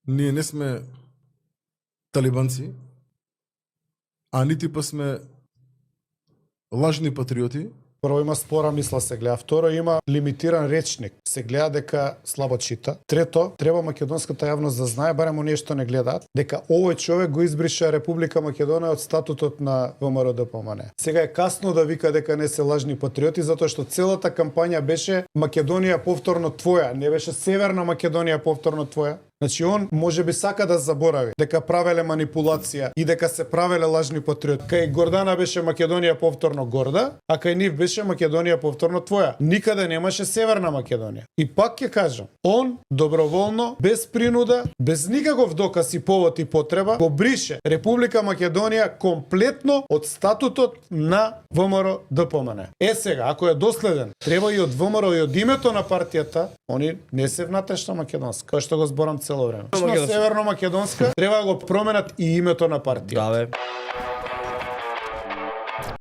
Ние не сме талибанци, а нити па сме лажни патриоти. Прво има спора мисла се гледа. Второ има лимитиран речник. Се гледа дека слабо чита. Трето, треба македонската јавност да знае, барем оние што не гледаат, дека овој човек го избриша Република Македонија од статутот на ВМРО-ДПМН. Сега е касно да вика дека не се лажни патриоти, затоа што целата кампања беше Македонија повторно твоја, не беше Северна Македонија повторно твоја. Значи он може би сака да заборави дека правеле манипулација и дека се правеле лажни патриоти. Кај Гордана беше Македонија повторно горда, а кај нив беше Македонија повторно твоја. Никаде немаше Северна Македонија. И пак ќе кажам, он доброволно, без принуда, без никаков доказ и повод и потреба, го брише Република Македонија комплетно од статутот на ВМРО-ДПМН. Сега, ако е доследен, треба и од ВМРО и од името на партијата, они не се внатрешна македонска, кој што го зборам цело време. На Северно Македонска треба да го променат и името на партијата. Да, бе.